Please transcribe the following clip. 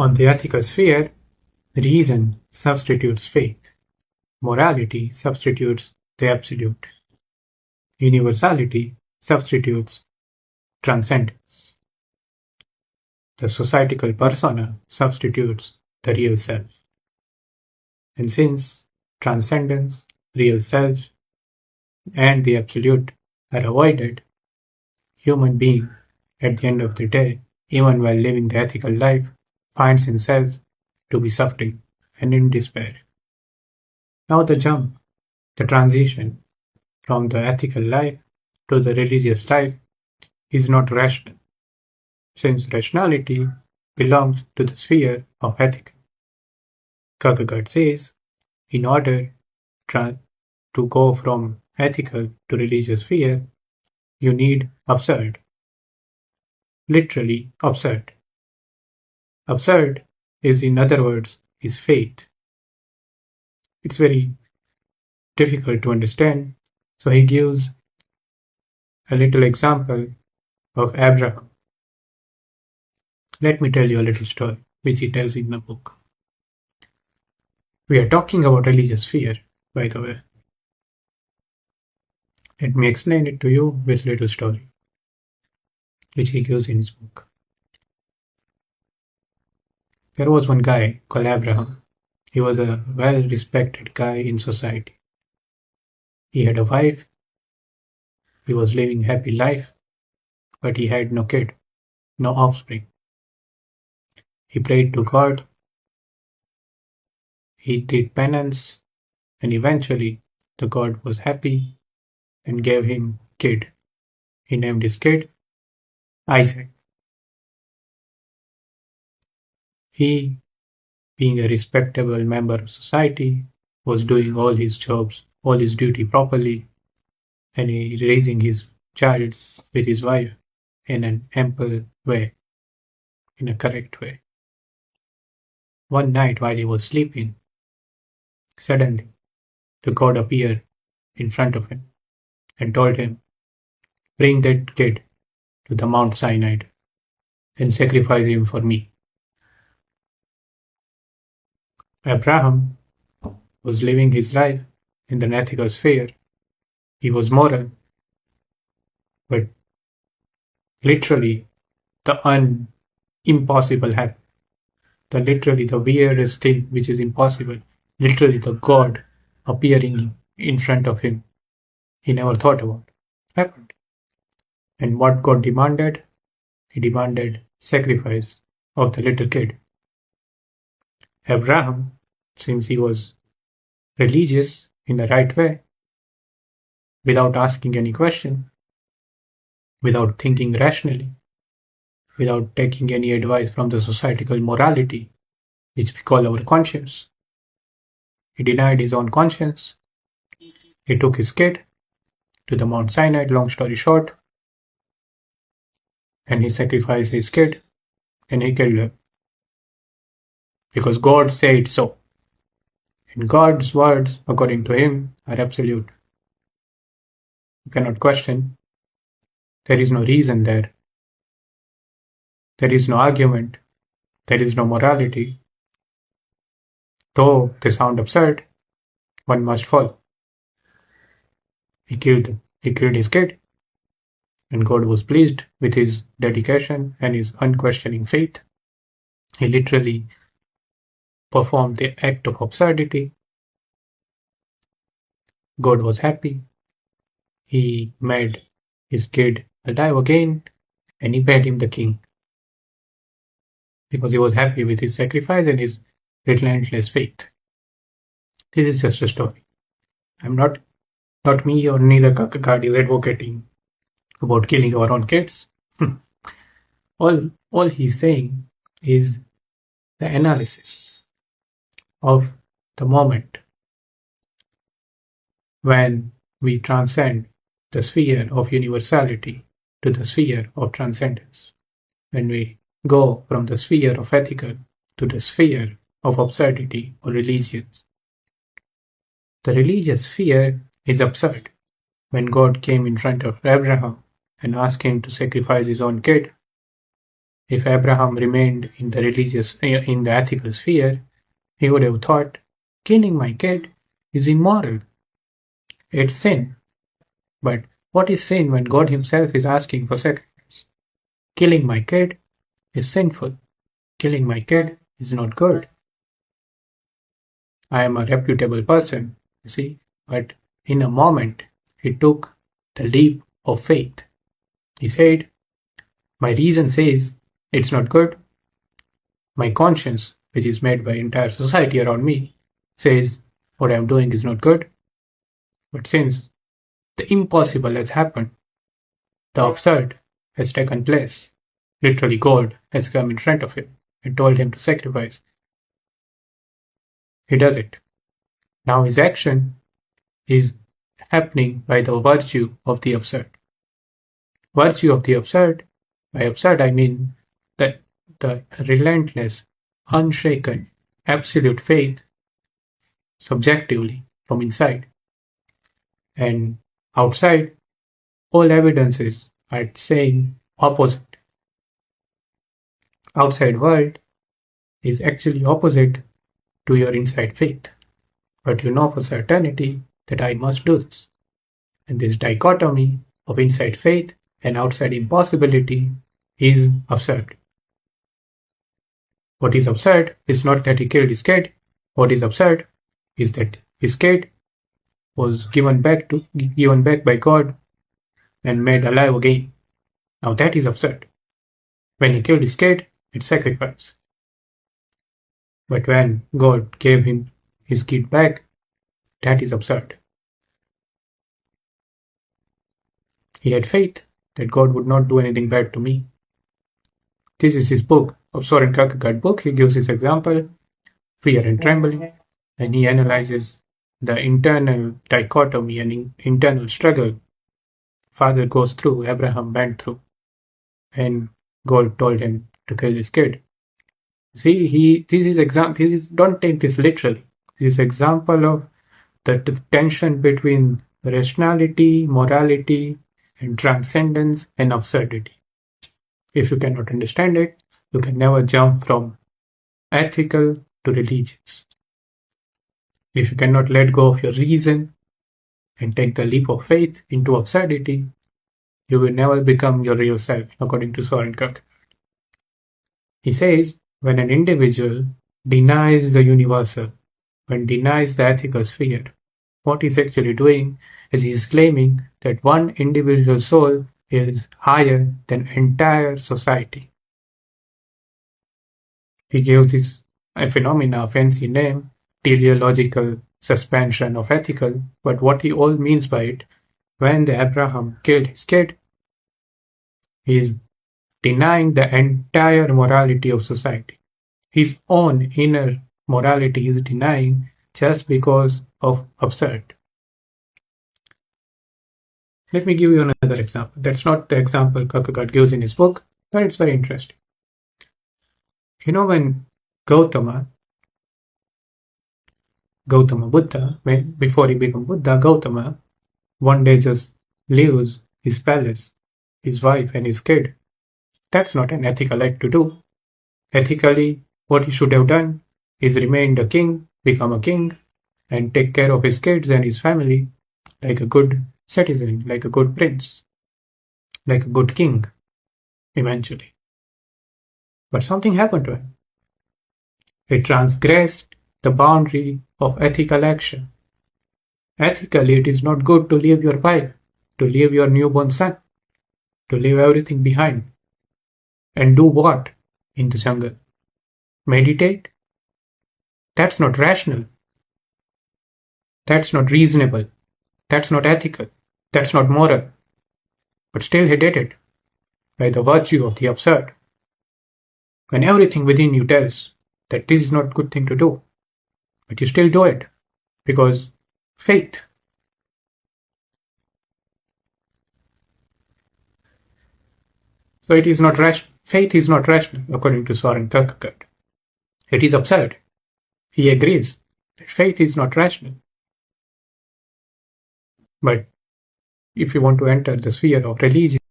On the ethical sphere, reason substitutes faith, morality substitutes the absolute, universality substitutes transcendence, the societal persona substitutes the real self. And since transcendence, real self, and the absolute are avoided, human being, at the end of the day, even while living the ethical life, finds himself to be suffering and in despair. Now the jump, the transition from the ethical life to the religious life is not rational, since rationality belongs to the sphere of ethical. Kierkegaard says, in order to go from ethical to religious sphere, you need absurd. Literally absurd. Absurd is, in other words, is faith. It's very difficult to understand, so he gives a little example of Abraham. Let me tell you a little story, which he tells in the book. We are talking about religious sphere, by the way. Let me explain it to you with a little story, which he gives in his book. There was one guy called Abraham. He was a well-respected guy in society. He had a wife. He was living a happy life, but he had no kid, no offspring. He prayed to God. He did penance, and eventually the God was happy and gave him a kid. He named his kid Isaac. He, being a respectable member of society, was doing all his jobs, all his duty properly, and he raising his child with his wife in an ample way, in a correct way. One night while he was sleeping, suddenly the God appeared in front of him and told him, "Bring that kid to the Mount Sinai and sacrifice him for me." Abraham was living his life in the ethical sphere. He was moral, but literally the impossible happened. Literally the weirdest thing which is impossible, literally the God appearing in front of him, he never thought about, happened. And what God demanded? He demanded sacrifice of the little kid. Abraham, since he was religious in the right way, without asking any question, without thinking rationally, without taking any advice from the societal morality, which we call our conscience, he denied his own conscience. He took his kid to the Mount Sinai, long story short, and he sacrificed his kid and he killed him. Because God said so. And God's words, according to him, are absolute. You cannot question. There is no reason there. There is no argument. There is no morality. Though they sound absurd, one must follow. He killed his kid, and God was pleased with his dedication and his unquestioning faith. He literally performed the act of absurdity. God was happy. He made his kid alive again, and he made him the king. Because he was happy with his sacrifice and his relentless faith. This is just a story. I'm not me or neither Kierkegaard is advocating about killing our own kids. All he's saying is the analysis of the moment when we transcend the sphere of universality to the sphere of transcendence, when we go from the sphere of ethical to the sphere of absurdity or religious. The religious sphere is absurd. When God came in front of Abraham and asked him to sacrifice his own kid, If Abraham remained in the ethical sphere, he would have thought, killing my kid is immoral. It's sin. But what is sin when God himself is asking for sacrifice? Killing my kid is sinful. Killing my kid is not good. I am a reputable person, you see, but in a moment he took the leap of faith. He said, my reason says it's not good. My conscience, which is made by entire society around me, says what I am doing is not good. But since the impossible has happened, the absurd has taken place. Literally, God has come in front of him and told him to sacrifice. He does it. Now his action is happening by the virtue of the absurd. Virtue of the absurd, by absurd I mean the relentless, unshaken, absolute faith subjectively from inside. And outside, all evidences are saying opposite. Outside world is actually opposite to your inside faith. But you know for certainty that I must do this. And this dichotomy of inside faith and outside impossibility is absurd. What is absurd is not that he killed his kid. What is absurd is that his kid was given back by God and made alive again. Now that is absurd. When he killed his kid, it's sacrifice. But when God gave him his kid back, that is absurd. He had faith that God would not do anything bad to me. This is his book, of Soren Kierkegaard book. He gives his example, Fear and Trembling, and he analyzes the internal dichotomy and internal struggle father goes through, Abraham went through, and God told him to kill his kid. See, don't take this literally. This is example of the tension between rationality, morality, and transcendence and absurdity. If you cannot understand it, you can never jump from ethical to religious. If you cannot let go of your reason and take the leap of faith into absurdity, you will never become your real self, according to Soren Kierkegaard. He says, when an individual denies the universal, when denies the ethical sphere, what he's actually doing is he is claiming that one individual soul is higher than entire society. He gives this phenomena a fancy name, teleological suspension of ethical, but what he all means by it, when the Abraham killed his kid, he is denying the entire morality of society. His own inner morality is denying just because of absurd. Let me give you another example. That's not the example Kierkegaard gives in his book, but it's very interesting. You know, when Gautama Buddha, before he became Buddha, Gautama one day just leaves his palace, his wife and his kid. That's not an ethical act to do. Ethically, what he should have done is remain a king, become a king, and take care of his kids and his family like a good citizen, like a good prince, like a good king, eventually. But something happened to him. He transgressed the boundary of ethical action. Ethically, it is not good to leave your wife, to leave your newborn son, to leave everything behind. And do what in the jungle? Meditate? That's not rational. That's not reasonable. That's not ethical. That's not moral. But still he did it by the virtue of the absurd. When everything within you tells that this is not a good thing to do, but you still do it because faith. So it is not rational. Faith is not rational, according to Soren Kierkegaard. It is absurd. He agrees that faith is not rational. But if you want to enter the sphere of religion,